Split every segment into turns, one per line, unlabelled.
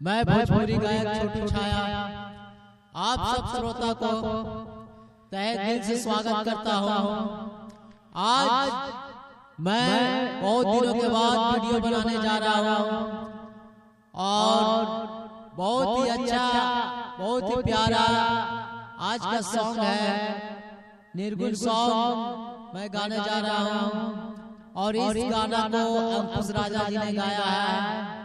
मैं भोजपुरी गायक छोटू छाया आप सब श्रोता को तहे दिल से स्वागत करता हूँ। आज मैं बहुत दिनों के बाद वीडियो बनाने जा रहा हूँ और बहुत ही अच्छा, बहुत ही प्यारा आज का सॉन्ग है, निर्गुण सॉन्ग मैं गाने जा रहा हूँ। और इस गाना को अंकुश राजा जी ने गाया है।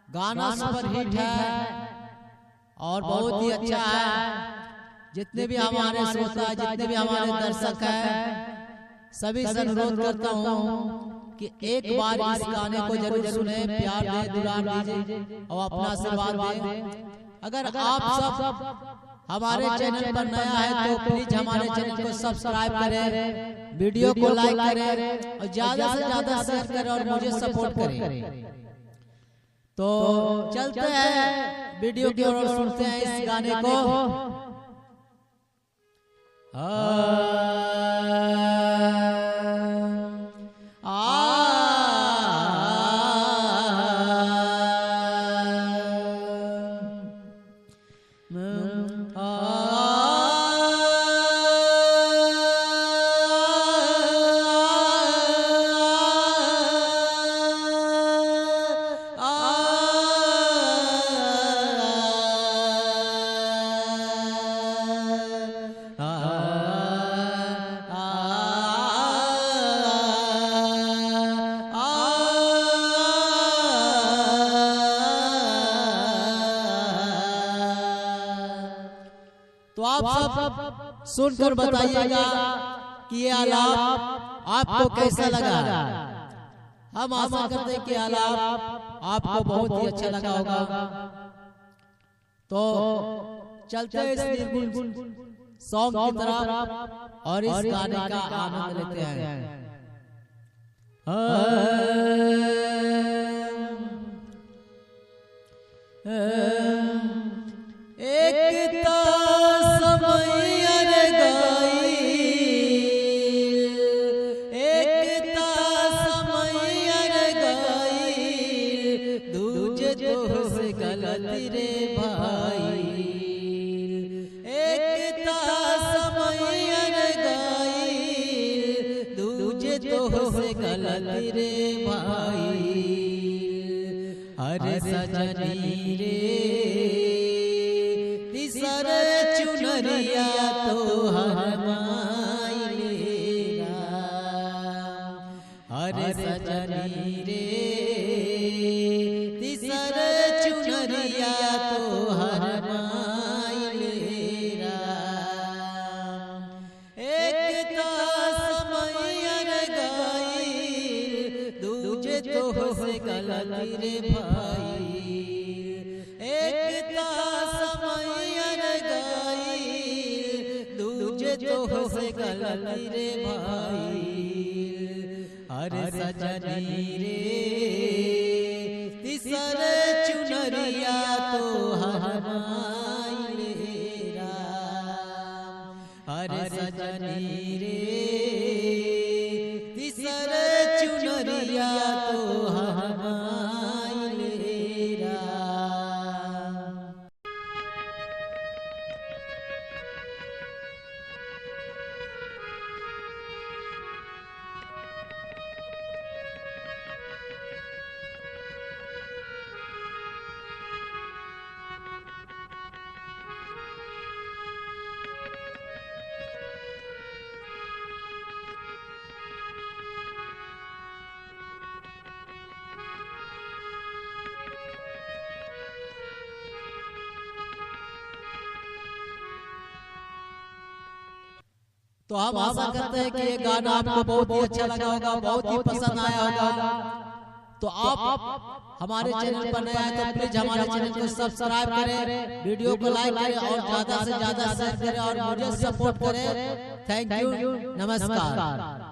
गाना सुपर हिट है और बहुत ही अच्छा है। जितने भी हमारे श्रोता, जितने भी हमारे दर्शक हैं, सभी से अनुरोध करता हूँ कि एक बार इस गाने को जरूर सुने, प्यार दे, दुलार दीजिए और अपना आशीर्वाद दें। अगर आप सब हमारे चैनल पर नया है तो प्लीज हमारे चैनल को सब्सक्राइब करें, वीडियो को लाइक करें और ज्यादा से ज्यादा शेयर करें और मुझे सपोर्ट करें। तो चलते हैं वीडियो की ओर, सुनते हैं इस गाने को। तो आप सब सुनकर बताइएगा कि ये आलाप आपको कैसा लगा। हम आशा करते हैं कि आलाप आपको बहुत ही अच्छा लगा होगा। तो चलते हैं इस निर्गुण सॉन्ग की तरफ और इस गाने का आनंद लेते हैं। एक गलती रे भाई, एक समय गई दूजे तो से गलती रे भाई। अरे सजनी रे तीसर चुनरिया तो हमारा। अरे सजनी रे तीसर चुनरिया तो हर मायरा। एक समय गई दूजे तो से गलती रे भाई। एक समय गई दूजे तो से गलती रे भाई। अरे सजनी रे तीसर चुनरिया तो हमारा। अरे सजनी रे तीसर चुनरिया तो हमारा। तो हम आशा करते हैं कि ये गाना आपको बहुत ही अच्छा लगा होगा, बहुत ही पसंद आया होगा। तो आप हमारे चैनल पर नया है तो प्लीज हमारे चैनल को सब्सक्राइब करें, वीडियो को लाइक करें और ज्यादा से ज्यादा शेयर करें और मुझे सपोर्ट करें। थैंक यू, नमस्कार।